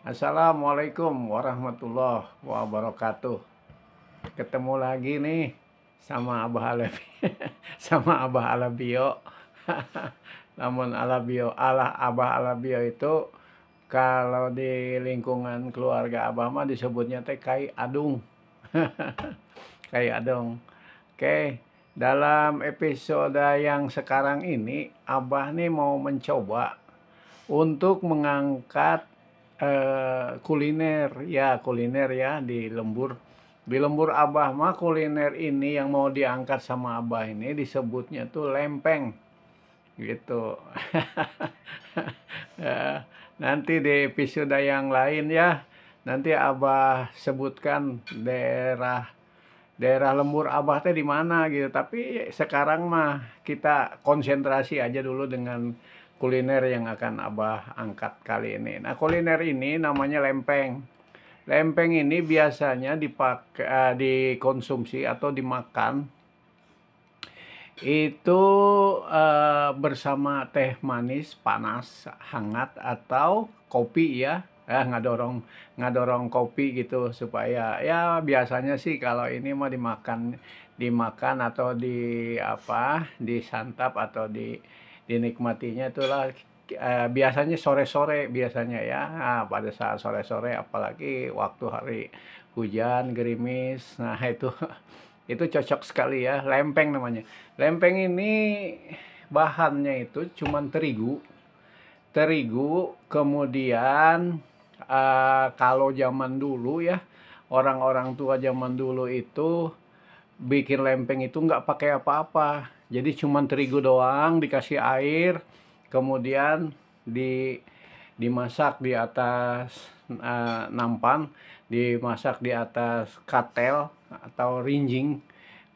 Assalamualaikum warahmatullahi wabarakatuh. Ketemu lagi nih sama Abah Alebi, sama Abah Alabio. Namun Alabio, Abah Alabio itu kalau di lingkungan keluarga Abah mah disebutnya teh Kai Adung. Kai Adung. Oke, dalam episode yang sekarang ini Abah nih mau mencoba untuk mengangkat kuliner ya di lembur Abah mah. Kuliner ini yang mau diangkat sama Abah ini disebutnya tuh lempeng gitu. Ya, nanti di episode yang lain ya, nanti Abah sebutkan daerah daerah lembur Abah teh di mana gitu. Tapi sekarang mah kita konsentrasi aja dulu dengan kuliner yang akan Abah angkat kali ini. Nah, kuliner ini namanya lempeng. Lempeng ini biasanya dikonsumsi atau dimakan itu bersama teh manis panas hangat atau kopi ya. Ngadorong kopi gitu supaya ya biasanya sih kalau ini mah dimakan dimakan atau disantap atau dinikmatinya itulah biasanya sore-sore biasanya ya. Nah, pada saat sore-sore apalagi waktu hari hujan gerimis, nah itu cocok sekali ya, lempeng namanya. Lempeng ini bahannya itu cuman terigu. Terigu, kemudian kalau zaman dulu ya, orang-orang tua zaman dulu itu bikin lempeng itu nggak pakai apa-apa. Jadi cuman terigu doang, dikasih air, kemudian dimasak di atas nampan, dimasak di atas katel atau rinjing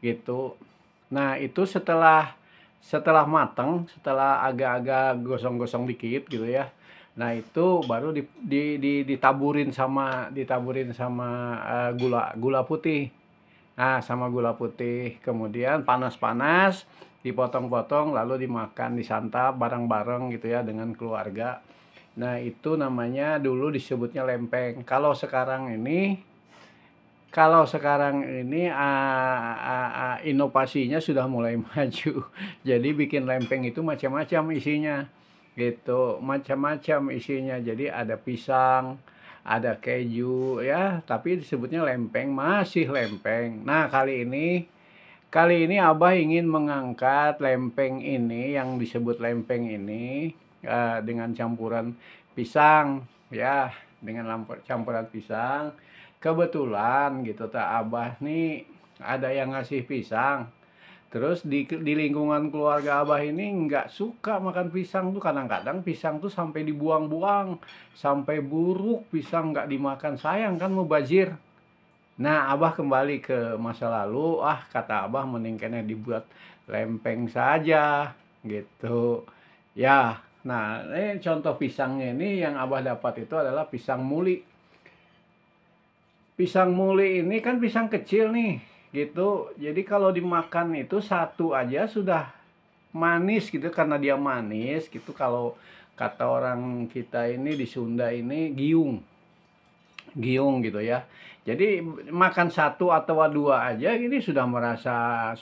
gitu. Nah, itu setelah setelah matang, setelah agak-agak gosong-gosong dikit gitu ya. Nah, itu baru ditaburin sama gula gula putih. Nah, sama gula putih. Kemudian panas-panas dipotong-potong lalu dimakan, disantap bareng-bareng gitu ya dengan keluarga. Nah, itu namanya dulu disebutnya lempeng. Kalau sekarang ini inovasinya sudah mulai maju. Jadi bikin lempeng itu macam-macam isinya. Gitu, macam-macam isinya. Jadi ada pisang, ada keju ya, tapi disebutnya lempeng, masih lempeng. Nah, kali ini Abah ingin mengangkat lempeng ini yang disebut lempeng ini dengan campuran pisang ya, dengan campuran pisang. Kebetulan gitu tak Abah nih ada yang ngasih pisang. Terus di lingkungan keluarga Abah ini nggak suka makan pisang tuh, kadang-kadang pisang tuh sampai dibuang-buang, sampai buruk pisang nggak dimakan, sayang kan mubazir. Nah, Abah kembali ke masa lalu, kata Abah mending kena dibuat lempeng saja gitu. Ya, nah ini contoh pisangnya ini yang Abah dapat itu adalah pisang muli. Pisang muli ini kan pisang kecil nih gitu. Jadi kalau dimakan itu satu aja sudah manis gitu, karena dia manis gitu. Kalau kata orang kita ini di Sunda ini giung. Giung gitu ya. Jadi makan satu atau dua aja ini sudah merasa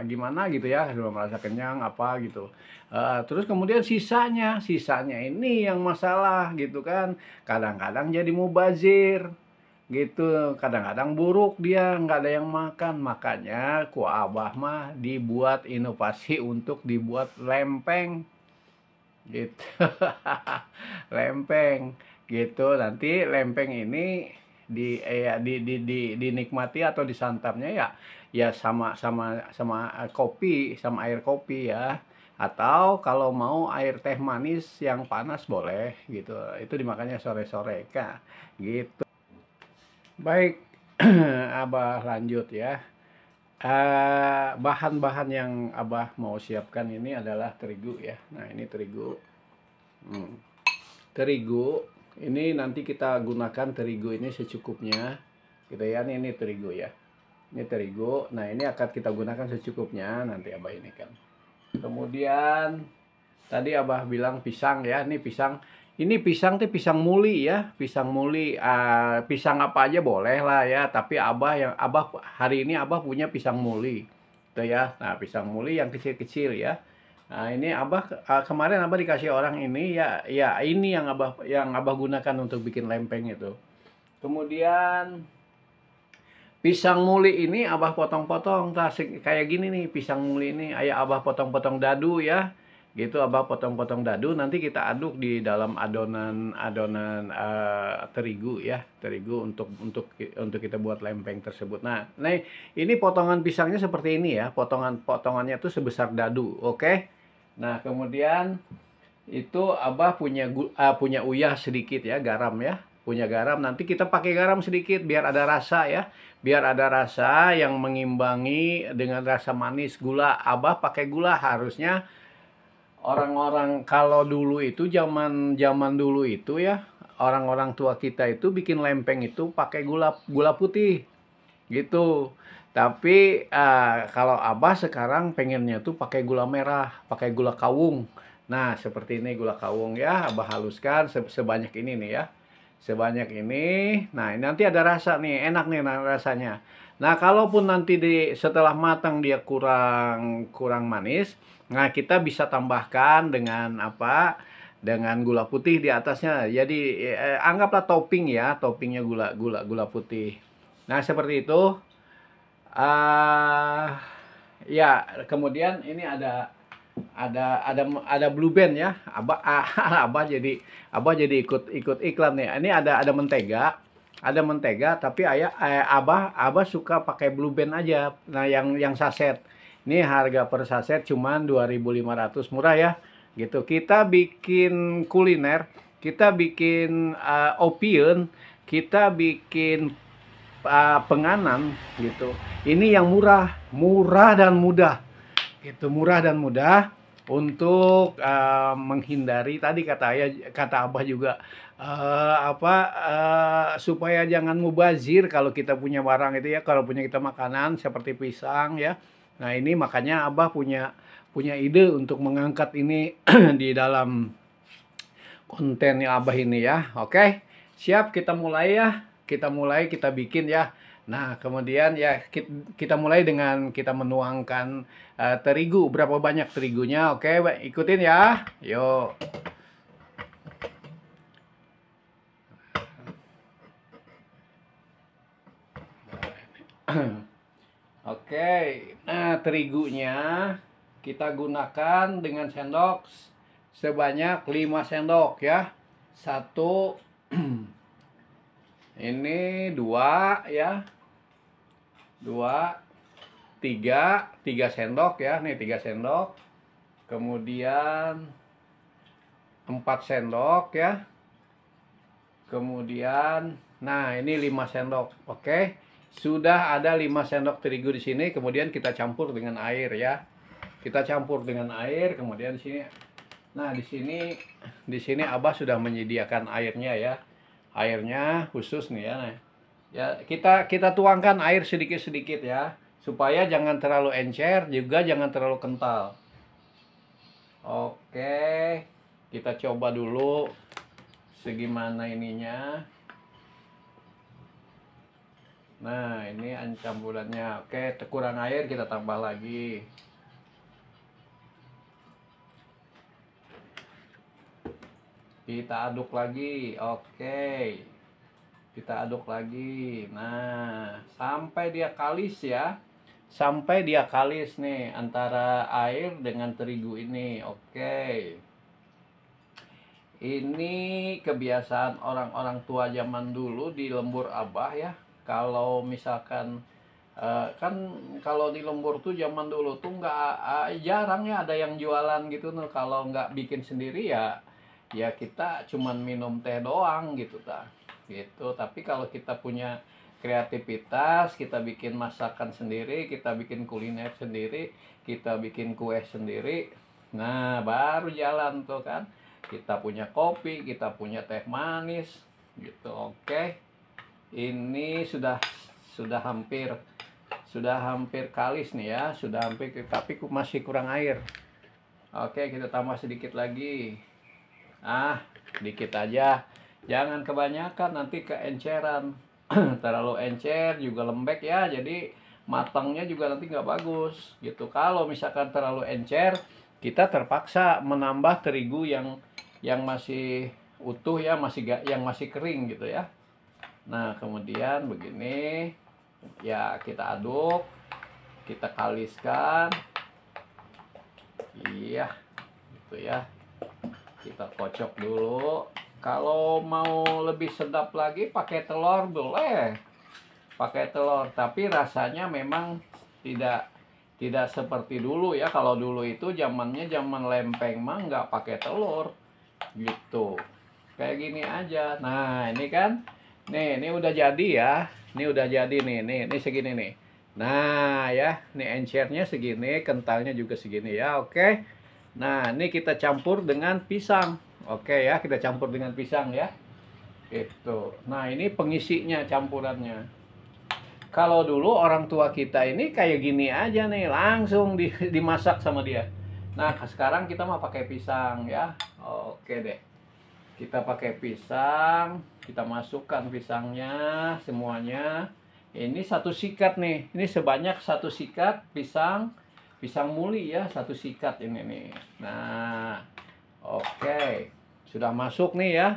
gimana gitu ya, sudah merasa kenyang apa gitu. Terus kemudian sisanya ini yang masalah gitu kan. Kadang-kadang jadi mubazir gitu, kadang-kadang buruk dia nggak ada yang makan. Makanya ku Abah mah dibuat inovasi untuk dibuat lempeng gitu. Lempeng gitu. Nanti lempeng ini dinikmati atau disantapnya ya ya sama sama sama kopi, sama air kopi ya, atau kalau mau air teh manis yang panas boleh gitu. Itu dimakannya sore-sore kak gitu. Baik. Abah lanjut ya. Bahan-bahan yang Abah mau siapkan ini adalah terigu ya. Nah, ini terigu. Hmm. Terigu ini nanti kita gunakan terigu ini secukupnya gitu ya. Ini terigu ya, ini terigu. Nah, ini akan kita gunakan secukupnya nanti Abah ini kan. Kemudian tadi Abah bilang pisang ya, ini pisang. Ini pisang teh pisang muli ya, pisang muli, pisang apa aja boleh lah ya, tapi Abah hari ini Abah punya pisang muli, gitu ya. Nah, pisang muli yang kecil-kecil ya. Nah, ini Abah kemarin Abah dikasih orang ini ya, ya ini yang Abah gunakan untuk bikin lempeng itu. Kemudian pisang muli ini Abah potong-potong, kayak gini nih pisang muli ini, ayah Abah potong-potong dadu ya. Gitu Abah potong-potong dadu, nanti kita aduk di dalam adonan terigu ya, terigu untuk kita buat lempeng tersebut. Nah, ini potongan pisangnya seperti ini ya, potongannya tuh sebesar dadu, oke? Nah, kemudian itu Abah punya uyah sedikit ya, garam ya. Punya garam, nanti kita pakai garam sedikit biar ada rasa ya. Biar ada rasa yang mengimbangi dengan rasa manis gula. Abah pakai gula harusnya. Orang-orang kalau dulu itu zaman zaman dulu itu ya, orang-orang tua kita itu bikin lempeng itu pakai gula gula putih gitu. Tapi kalau Abah sekarang pengennya tuh pakai gula merah, pakai gula kawung. Nah, seperti ini gula kawung ya, Abah haluskan sebanyak ini nih ya. Sebanyak ini. Nah, nanti ada rasa nih, enak nih rasanya. Nah, kalaupun nanti setelah matang dia kurang kurang manis, nah kita bisa tambahkan dengan apa? Dengan gula putih di atasnya. Jadi anggaplah topping ya, toppingnya gula gula gula putih. Nah, seperti itu. ah Ya, kemudian ini ada Blue Band ya. Abah jadi ikut ikut iklan nih. Ini ada mentega. Ada mentega, tapi Abah suka pakai Blue Band aja. Nah, yang saset. Ini harga per saset cuman 2.500, murah ya. Gitu. Kita bikin kuliner, kita bikin opiun, kita bikin penganan gitu. Ini yang murah, murah dan mudah. Gitu, murah dan mudah untuk menghindari tadi kata Abah juga supaya jangan mubazir kalau kita punya barang itu ya, kalau punya kita makanan seperti pisang ya. Nah, ini makanya Abah punya punya ide untuk mengangkat ini di dalam konten yang Abah ini ya. Oke, siap kita mulai ya. Kita mulai, kita bikin ya. Nah, kemudian ya kita mulai dengan kita menuangkan terigu. Berapa banyak terigunya? Oke, ikutin ya. Yuk. Oke, nah terigunya kita gunakan dengan sendok sebanyak 5 sendok ya. Satu, ini dua ya. Dua, tiga sendok ya. Nih 3 sendok. Kemudian 4 sendok ya. Kemudian, nah ini 5 sendok. Oke. Sudah ada 5 sendok terigu di sini, kemudian kita campur dengan air ya. Kita campur dengan air, kemudian di sini. Nah, di sini Abah sudah menyediakan airnya ya. Airnya khusus nih ya. Nah, ya, kita tuangkan air sedikit-sedikit ya, supaya jangan terlalu encer, juga jangan terlalu kental. Oke. Kita coba dulu segimana ininya. Nah, ini campurannya. Oke, kurang air kita tambah lagi. Kita aduk lagi. Oke. Kita aduk lagi. Nah, sampai dia kalis ya. Sampai dia kalis nih antara air dengan terigu ini. Oke. Ini kebiasaan orang-orang tua zaman dulu di lembur Abah ya. Kalau misalkan kan kalau di lembur tuh zaman dulu tuh nggak jarang ya ada yang jualan gitu tuh. Kalau nggak bikin sendiri ya ya kita cuman minum teh doang gitu ta. Gitu. Tapi kalau kita punya kreativitas, kita bikin masakan sendiri, kita bikin kuliner sendiri, kita bikin kue sendiri. Nah, baru jalan tuh kan. Kita punya kopi, kita punya teh manis gitu. Oke. Ini sudah hampir kalis nih ya, sudah hampir, tapi masih kurang air. Oke, kita tambah sedikit lagi. Ah, dikit aja, jangan kebanyakan nanti keenceran. Terlalu encer juga lembek ya, jadi matangnya juga nanti nggak bagus gitu. Kalau misalkan terlalu encer, kita terpaksa menambah terigu yang masih utuh ya, yang masih kering gitu ya. Nah, kemudian begini ya, kita aduk, kita kaliskan. Iya, gitu ya. Kita kocok dulu. Kalau mau lebih sedap lagi pakai telur boleh. Pakai telur, tapi rasanya memang tidak tidak seperti dulu ya. Kalau dulu itu zamannya zaman lempeng mah nggak pakai telur gitu. Kayak gini aja. Nah, ini kan nih, ini udah jadi ya. Ini udah jadi nih segini nih. Nah, ya, nih encernya segini, kentalnya juga segini ya. Oke. Nah, ini kita campur dengan pisang. Oke ya, kita campur dengan pisang ya. Itu. Nah, ini pengisinya campurannya. Kalau dulu orang tua kita ini kayak gini aja nih, langsung dimasak sama dia. Nah, sekarang kita mau pakai pisang ya. Oke deh. Kita pakai pisang, kita masukkan pisangnya semuanya. Ini satu sikat nih. Ini sebanyak satu sikat pisang, pisang muli ya, satu sikat ini nih. Nah, oke. Sudah masuk nih ya.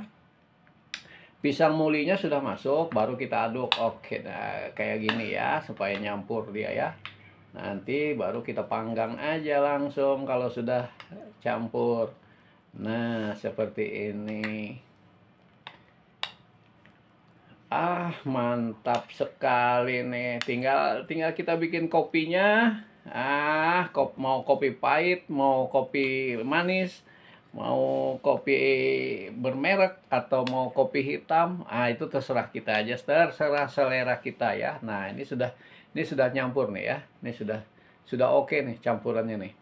Pisang mulinya sudah masuk, baru kita aduk. Oke, nah kayak gini ya, supaya nyampur dia ya. Nanti baru kita panggang aja langsung kalau sudah campur. Nah, seperti ini. Ah, mantap sekali nih. Tinggal kita bikin kopinya. Ah, mau kopi pahit, mau kopi manis, mau kopi bermerek atau mau kopi hitam. Ah, itu terserah kita aja, terserah selera kita ya. Nah, ini sudah nyampur nih ya. Ini sudah oke nih campurannya nih.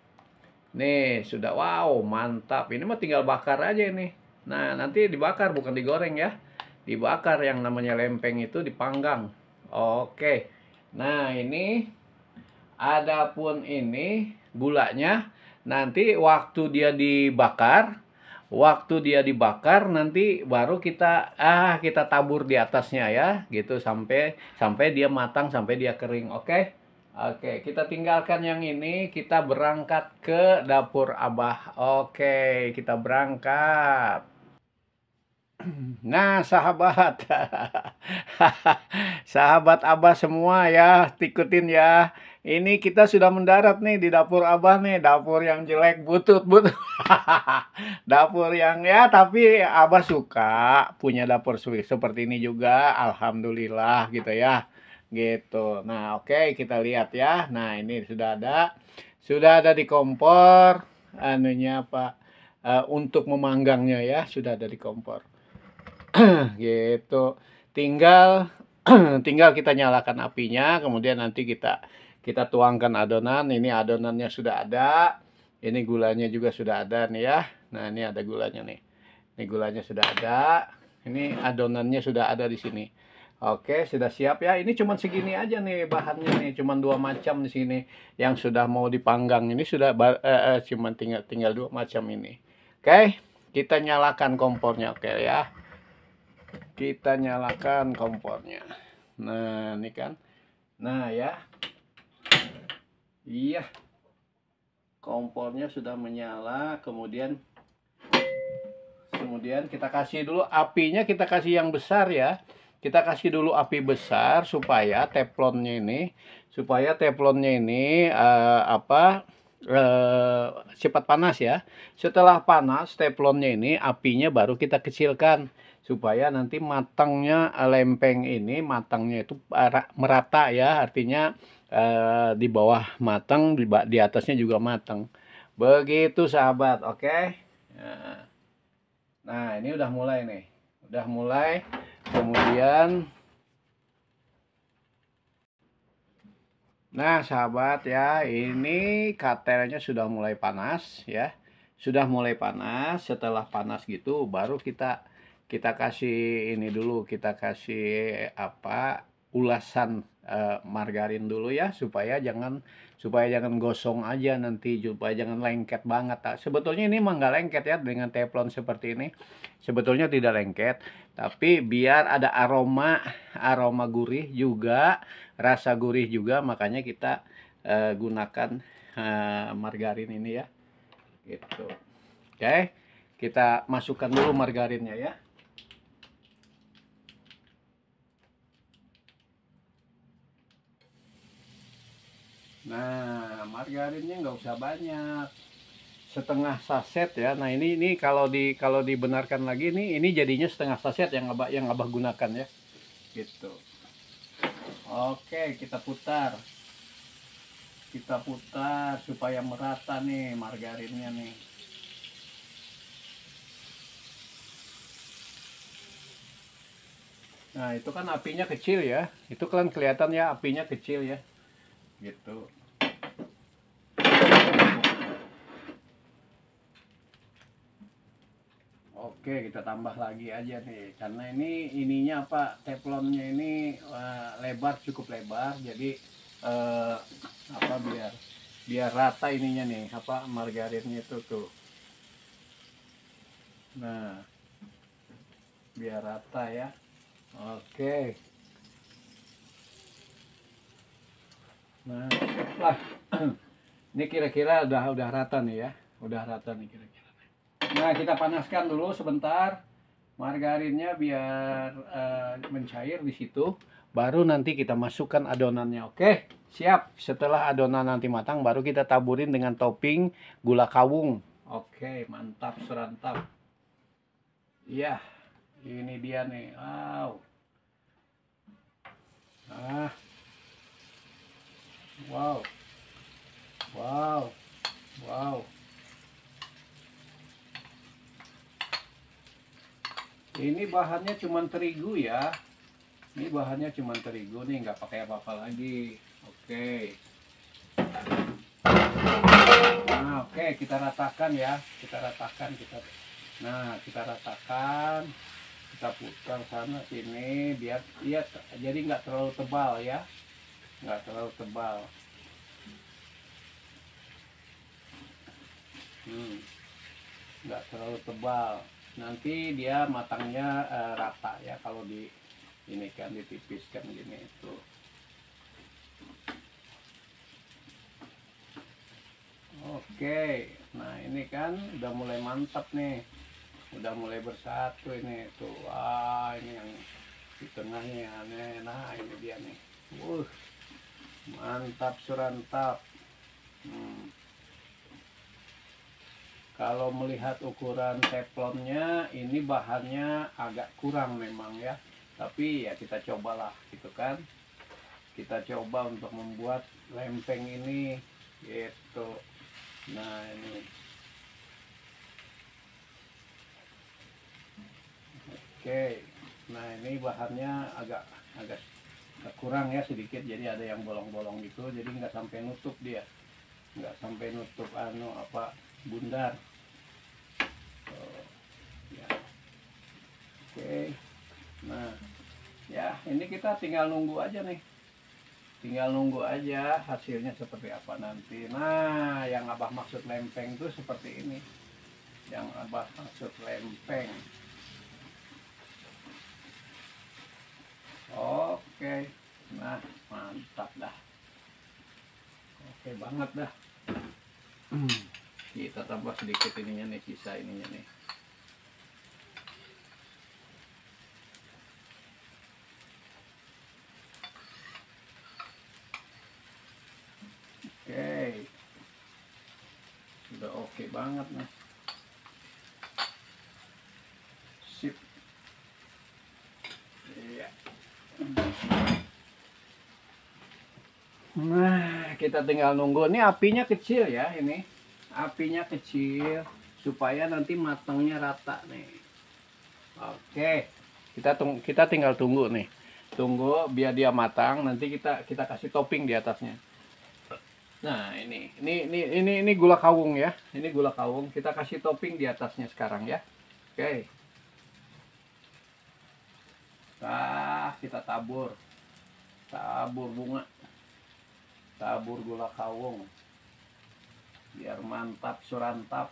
Nih, sudah wow, mantap. Ini mah tinggal bakar aja ini. Nah, nanti dibakar bukan digoreng ya. Dibakar, yang namanya lempeng itu dipanggang. Oke. Nah, ini adapun ini gulanya nanti waktu dia dibakar nanti baru kita tabur di atasnya ya, gitu sampai sampai dia matang, sampai dia kering. Oke. Oke, kita tinggalkan yang ini, kita berangkat ke dapur Abah. Oke, kita berangkat. Nah, sahabat, sahabat Abah semua ya, ikutin ya. Ini kita sudah mendarat nih di dapur Abah nih, dapur yang jelek, butut-butut. Dapur yang ya, tapi Abah suka punya dapur seperti ini juga, alhamdulillah gitu ya. Gitu. Nah, oke, kita lihat ya. Nah, ini sudah ada di kompor anunya Pak, untuk memanggangnya ya, sudah ada di kompor. Gitu. Tinggal tinggal kita nyalakan apinya, kemudian nanti kita kita tuangkan adonan. Ini adonannya sudah ada. Ini gulanya juga sudah ada nih ya. Nah, ini ada gulanya nih. Ini gulanya sudah ada. Ini adonannya sudah ada di sini. Oke, sudah siap ya. Ini cuman segini aja nih bahannya nih, cuman dua macam di sini yang sudah mau dipanggang. Ini sudah cuman tinggal dua macam ini. Oke, kita nyalakan kompornya. Oke ya. Kita nyalakan kompornya. Nah, ini kan. Nah, ya. Iya. Kompornya sudah menyala, kemudian kita kasih dulu apinya, kita kasih yang besar ya. Kita kasih dulu api besar supaya teflonnya ini cepat panas ya. Setelah panas teflonnya ini, apinya baru kita kecilkan supaya nanti matangnya lempeng ini matangnya itu merata ya, artinya di bawah matang, di atasnya juga matang. Begitu sahabat, oke. Nah, ini udah mulai nih. Udah mulai. Kemudian nah, sahabat ya, ini katelnya sudah mulai panas ya. Sudah mulai panas. Setelah panas gitu baru kita kasih ini dulu, kita kasih ulasan margarin dulu ya, supaya jangan gosong aja nanti, supaya jangan lengket banget. Sebetulnya ini mah nggak lengket ya, dengan teflon seperti ini sebetulnya tidak lengket, tapi biar ada aroma gurih juga, rasa gurih juga, makanya kita gunakan margarin ini ya, gitu. Oke, kita masukkan dulu margarinnya ya. Nah, margarinnya nggak usah banyak, setengah saset ya. Nah, ini kalau dibenarkan lagi ini jadinya setengah saset yang abah gunakan ya, gitu. Oke, kita putar supaya merata nih margarinnya nih. Nah, itu kan apinya kecil ya, itu kan kelihatan ya apinya kecil ya, gitu. Oke, kita tambah lagi aja nih, karena ininya apa, teflonnya ini lebar, cukup lebar, jadi eh, apa, biar rata ininya nih, apa, margarinnya itu tuh. Nah, biar rata ya. Oke. Nah, lah, ini kira-kira udah rata nih ya, udah rata nih kira-kira. Nah, kita panaskan dulu sebentar margarinnya biar mencair di situ. Baru nanti kita masukkan adonannya. Oke, siap. Setelah adonan nanti matang, baru kita taburin dengan topping gula kawung. Oke, mantap serantap. Iya, ini dia nih. Wow. Ah, wow, wow, wow. Ini bahannya cuma terigu ya. Ini bahannya cuma terigu nih, nggak pakai apa-apa lagi. Oke. Nah, oke, kita ratakan ya. Nah, kita ratakan. Kita putar sana sini biar dia jadi nggak terlalu tebal ya. Nggak terlalu tebal. Hmm, nggak terlalu tebal. Nanti dia matangnya rata ya kalau ini kan ditipiskan gini itu. Oke, nah ini kan udah mulai mantap nih, udah mulai bersatu ini tuh. Wah, ini yang di tengahnya aneh. Nah, ini dia nih. uh Mantap surantap. hmm. Kalau melihat ukuran teflonnya, ini bahannya agak kurang memang ya, tapi ya kita cobalah gitu kan. Kita coba untuk membuat lempeng ini gitu. Nah, ini oke. Nah, ini bahannya agak agak kurang ya sedikit, jadi ada yang bolong-bolong gitu, jadi nggak sampai nutup dia, nggak sampai nutup apa, bundar. Oh, ya. Oke. Nah, ya ini kita tinggal nunggu aja nih, hasilnya seperti apa nanti. Nah, yang abah maksud lempeng tuh seperti ini, yang abah maksud lempeng. Oke, nah mantap dah, oke banget dah. Kita tambah sedikit ininya nih, sisa ininya nih. Oke, sudah oke banget nih. Sip. Iya. Nah, kita tinggal nunggu. Ini apinya kecil ya, ini. Apinya kecil supaya nanti matangnya rata nih. Oke. Kita tinggal tunggu nih. Tunggu biar dia matang, nanti kita kasih topping di atasnya. Nah, ini gula kawung ya. Ini gula kawung. Kita kasih topping di atasnya sekarang ya. Oke. Nah, kita tabur. tabur bunga, tabur gula kawung biar mantap surantap.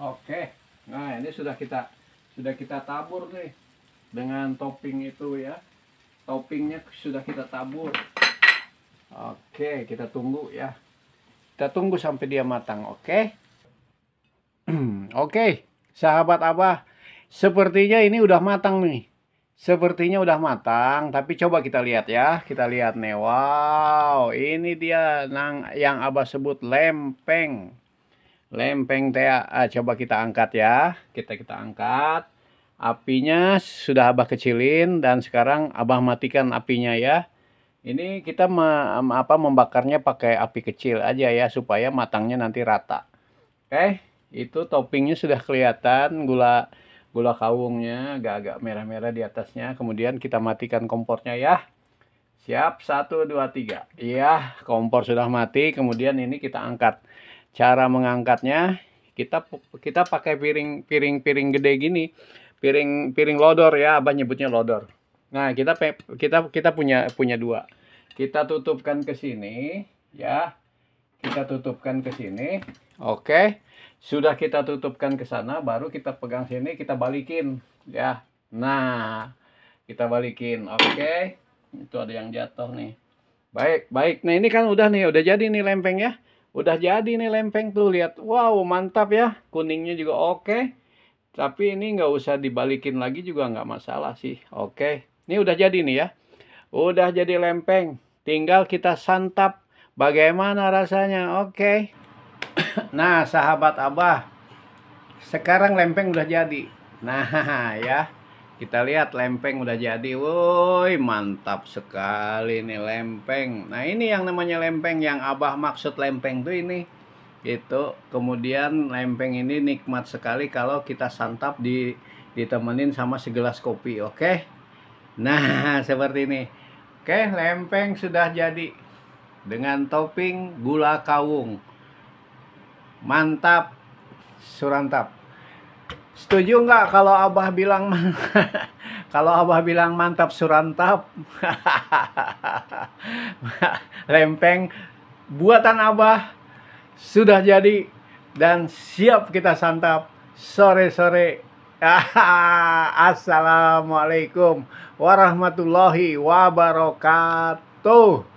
Oke, nah ini sudah kita tabur nih dengan topping itu ya. Toppingnya sudah kita tabur. Oke, kita tunggu ya. Kita tunggu sampai dia matang, oke? Oke, sahabat Abah, sepertinya ini udah matang nih. Sepertinya udah matang, tapi coba kita lihat ya. Kita lihat nih. Wow, ini dia yang Abah sebut lempeng. Lempeng teh. Coba kita angkat ya. Kita angkat. Apinya sudah Abah kecilin dan sekarang Abah matikan apinya ya. Ini kita membakarnya pakai api kecil aja ya supaya matangnya nanti rata. Oke, itu toppingnya sudah kelihatan, gula kawungnya agak-agak merah-merah di atasnya. Kemudian kita matikan kompornya ya. Siap, 1, 2, 3. Iya, kompor sudah mati. Kemudian ini kita angkat. Cara mengangkatnya kita pakai piring gede gini. Piring lodor ya, Abah nyebutnya lodor. Nah, kita punya dua. Kita tutupkan ke sini ya. Kita tutupkan ke sini. Oke. Sudah kita tutupkan ke sana, baru kita pegang sini, kita balikin ya. Nah, kita balikin. Oke. Itu ada yang jatuh nih. Baik. Nah, ini kan udah jadi nih lempeng ya. Udah jadi nih lempeng tuh, lihat. Wow, mantap ya. Kuningnya juga oke. Tapi ini nggak usah dibalikin lagi juga nggak masalah sih. Oke. Ini udah jadi nih ya. Udah jadi lempeng. Tinggal kita santap. Bagaimana rasanya? Oke. Nah, sahabat Abah. Sekarang lempeng udah jadi. Nah, ya. Kita lihat lempeng udah jadi. Woi, mantap sekali nih lempeng. Nah, ini yang namanya lempeng, yang Abah maksud lempeng tuh ini. Itu kemudian lempeng ini nikmat sekali kalau kita santap ditemenin sama segelas kopi, oke? Nah, seperti ini. Oke, lempeng sudah jadi dengan topping gula kawung. Mantap surantap. Setuju nggak kalau Abah bilang kalau Abah bilang mantap surantap? Lempeng buatan Abah sudah jadi dan siap kita santap sore-sore. Assalamualaikum warahmatullahi wabarakatuh.